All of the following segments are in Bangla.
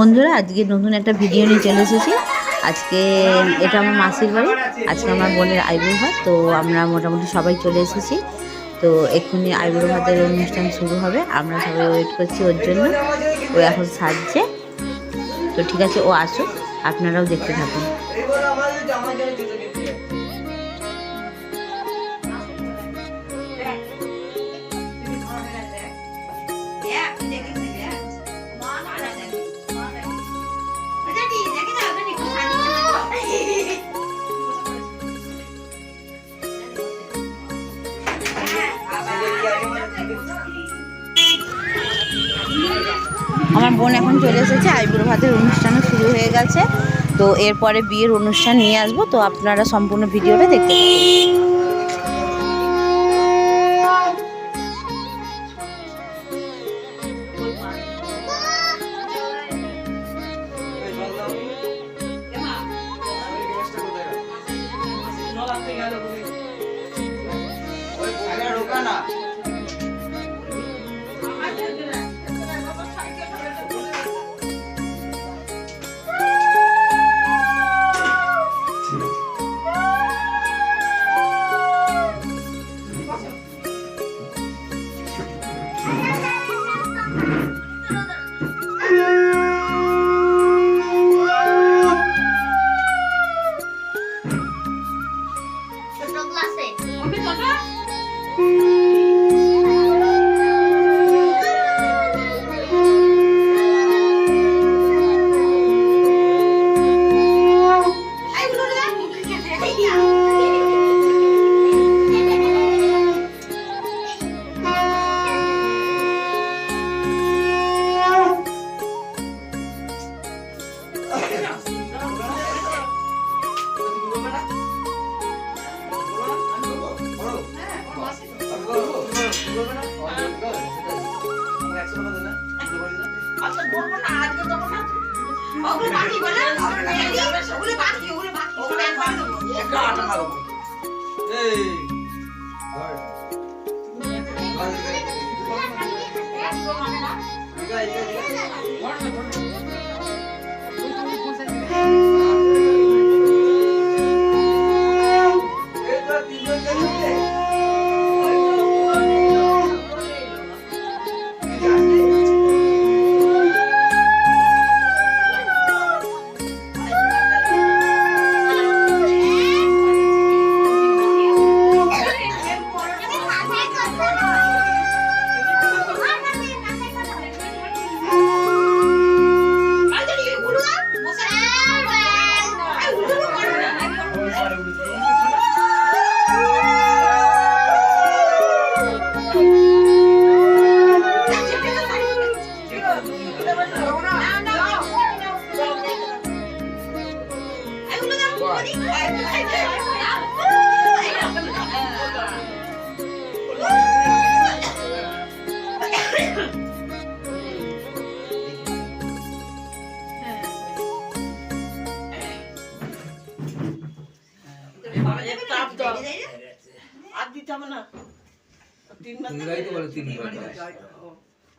বন্ধুরা আজকে নতুন একটা ভিডিও নিয়ে চলে এসেছি। আজকে এটা আমার মাসির বাড়ি, আজকে আমার বোনের আইবুড়ো ভাত। তো আমরা মোটামুটি সবাই চলে এসেছি। তো এক্ষুনি আইবুড়ো ভাতের অনুষ্ঠান শুরু হবে, আমরা সবাই ওয়েট করছি ওর জন্য। ও এখন সাজছে, তো ঠিক আছে ও আসুক, আপনারাও দেখতে থাকুন। আমার বোন এখন চলে এসেছে, আইবুড়ো ভাতের অনুষ্ঠানও শুরু হয়ে গেছে। তো এরপরে বিয়ের অনুষ্ঠান নিয়ে আসবো, তো আপনারা সম্পূর্ণ ভিডিওটা দেখতে থাকুন।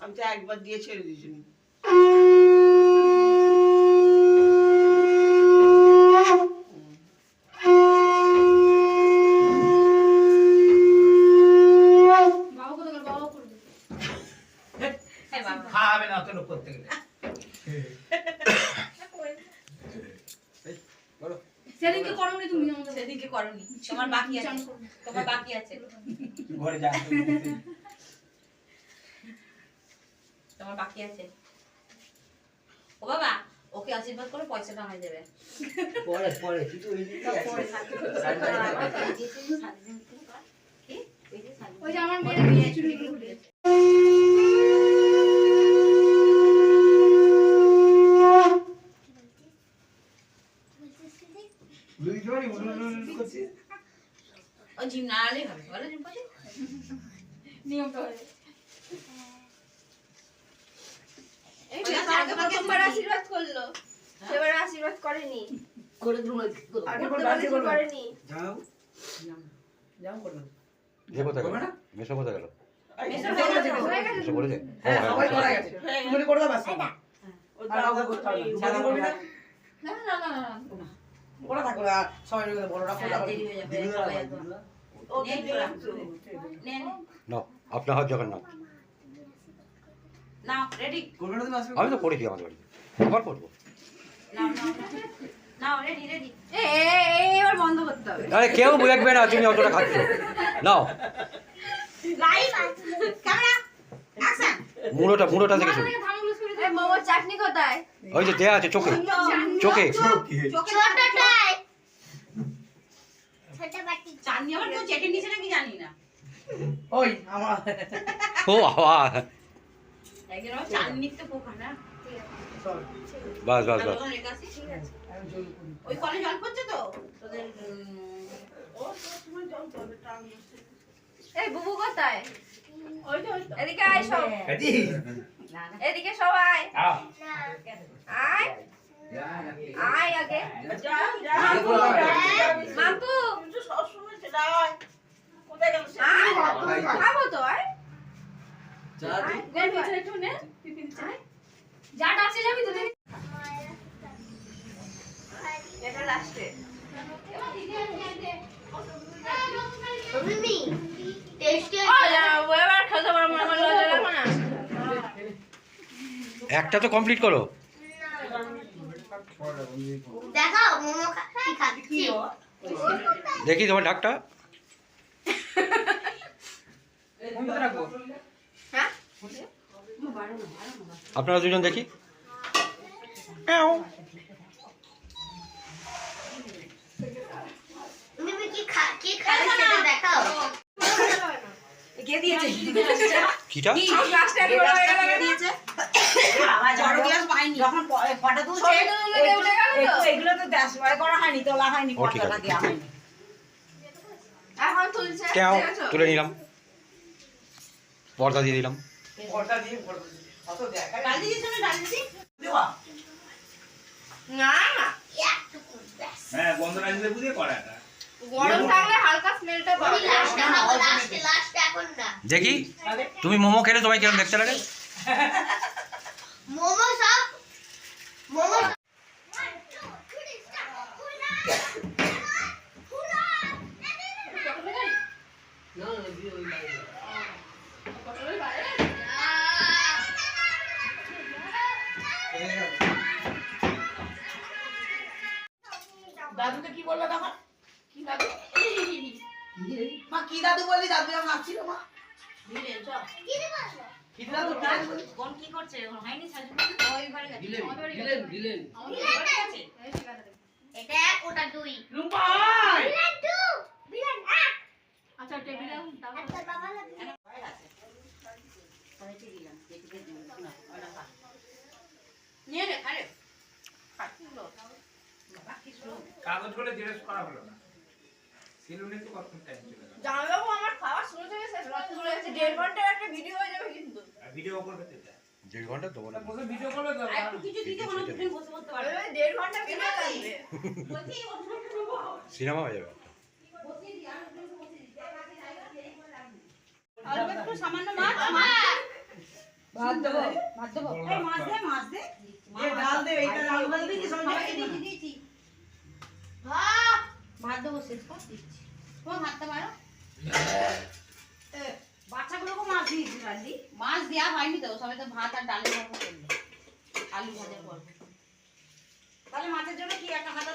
আমি তো একবার দিয়ে ছেড়ে দিয়েছি। খাবে না তো করতে গেলে সেদিনকে করোনি তুমি, সেদিনকে করনি, তোমার বাকি আছে, তোমার বাকি আছে, ঘরে যা তোমার বাকি আছে। ও বাবা, ওকে আশীর্বাদ করে পয়সাটা আমায় দেবে পরে পরে কিন্তু ওই দিকে ওই যে আমার মেয়ের চুরি করে লুই ধরি উলুলুল করছি। ও জিম নাড়ালেই হবে, বলো জিম করছি নিয়ম তো হয়। এই আগে প্রথমবার আশীর্বাদ করলো, সেবার আশীর্বাদ করেনি, করে দিল আগে বল আগে বল করেনি। যাও যাও করো যে কথা গেল মেশো কথা গেল মেশো মেশো বলেছে হ্যাঁ সবাই করা গেছে মনে করে দাও বাস আর ওকে করতে হবে না। ছাদে করবি না? না না না না না ওরা থাকো না, সবাই মিলে বড়রা খোঁজা করে। নাও আপনার হাত জগন্নাথ নাও রেডি করবে না তুমি আসবে? আমি তো পড়েছি আমাদের বাড়িতে আবার পড়বো নাও রেডি রেডি এবার বন্ধ করতে হবে। আরে কেউ দেখবে না তুমি অতটা খাচ্ছ নাও লাইভ ক্যামেরা অ্যাকশন। মুড়োটা থেকে শুরু ধানগুলো ছুড়ে এই মোমোর চাটনি কোথায়? ওই যে দেয়া আছে চোখে চোখে ছোটটাই। চাটনি আবার কেউ চেটে নিছে নাকি জানি না ওই আমার ও বাবা একদিন আমার চাটনির তো পোকা না চল বাস বাস বাস তখন রেখে আসি ঠিক আছে আমি জল করি। ওই কলে জল পড়ছে তো তোদের এই বুবু কোথায়? ওই তো এদিকে আয় সব। কাটি না না এদিকে সবাই আ আয় আয় আগে মাম্পু আয়, খাবো তো আয় যা দি গল্প একটু নে টিফিন চাই যা ডাকছে যাবি তো দেখি এটা লাস্টে এবার খেতে পারবো না, আমার লজ্জা লাগবে না? একটা তো কমপ্লিট করো দেখাও মোমো কি খাচ্ছি দেখি তোমার ঢাকটা কোনটা রাখবো? হ্যাঁ আপনারা দুজন দেখি তুমি কি কি খাবে সেটা দেখাও কে দিয়েছে কিটা লাস্টে আমি বড় হয়ে গেল দিয়েছে বাবা জড়ো গ্লাস পাইনি যখন ফটো তুলছে উঠে গেল তো এগুলো তো দেশবাই করা হয়নি তোলা হয়নি ও ঠিক আছে। ফটোটা দেওয়া হয়নি এখন তুলছে কেউ দেখেছো? তুলে নিলাম পর্দা দিয়ে দিলাম পর্দা দিয়ে পর্দা দিয়ে। অত দেখা ডাল দিয়েছিস না ডাল দিয়েছিস দেওয়া। না না একটুকু ব্যাস হ্যাঁ বন্ধ না দিলে বুঝে করাটা গরম থাকলে হালকা স্মেলটা পাওয়া তুমি যায় লাস্টে খাবো লাস্টে এখন না দেখি তুমি মোমো খেলে তোমায় কিরকম দেখতে লাগে মোমো সব মোমো না না দিয়ে ওই লাগে। দাদুকে কি বললো তখন কি দাদু কি রে? মা কি দাদু বললি দাদু যখন আসছিল মা দিলেন চল কি দাদু কাজ বলি? কোন কি করছে এখন হয়নি সাজু ওই বাড়ি গেছে দিলেন আমাদের বাড়ি দিলেন দিলেন আমাদের বাড়ি গেছে এই ঠিকানা দে এটা এক ওটা দুই রুম্পাই বিলান টু বিলান এক আচ্ছা টেবিলে তারপর আচ্ছা বাবা লাগবে বাইরে আছে তাহলে দিলাম দেখে দিলাম না ওটা খা নিয়ে নে আরে খাচ্ছিল বাবা কি শুনো কাগজ করে জেরক্স করা হলো না সেলুনে তো কত টাইম চলে গেল জামাইবাবু আমার খাওয়া শুরু থেকে শেষ পর্যন্ত চলে গেছে 1.5 ঘন্টার একটা ভিডিও হয়ে যাবে কিন্তু আর ভিডিও করবে তো এটা 1.5 ঘন্টা দেবো না বসে ভিডিও করবে তো আর একটু কিছু দিতে মনে তুমি বসে বলতে পারবে 1.5 ঘন্টা ভিডিও লাগবে বলছি ওঠো ওঠো সিনেমা হয়ে যাবে আর একটু সামান্য মাছ ভাত দেবো ভাত দেবো এই মাছ দে এ ডাল দে এইটা ডাল বলবি কি সবাই সবাই দিয়েছি দিয়েছি ভাত ভাত দেবো শেষ কর দিচ্ছি তোমার ভাতটা মারো বাচ্চাগুলোকে মাছ দিয়েছি রান্দি মাছ দেওয়া হয়নি তো সবাই তো ভাত আর ডালের গল্প করলো আলু ভাজার গল্প তাহলে মাছের জন্য কি একটা হাত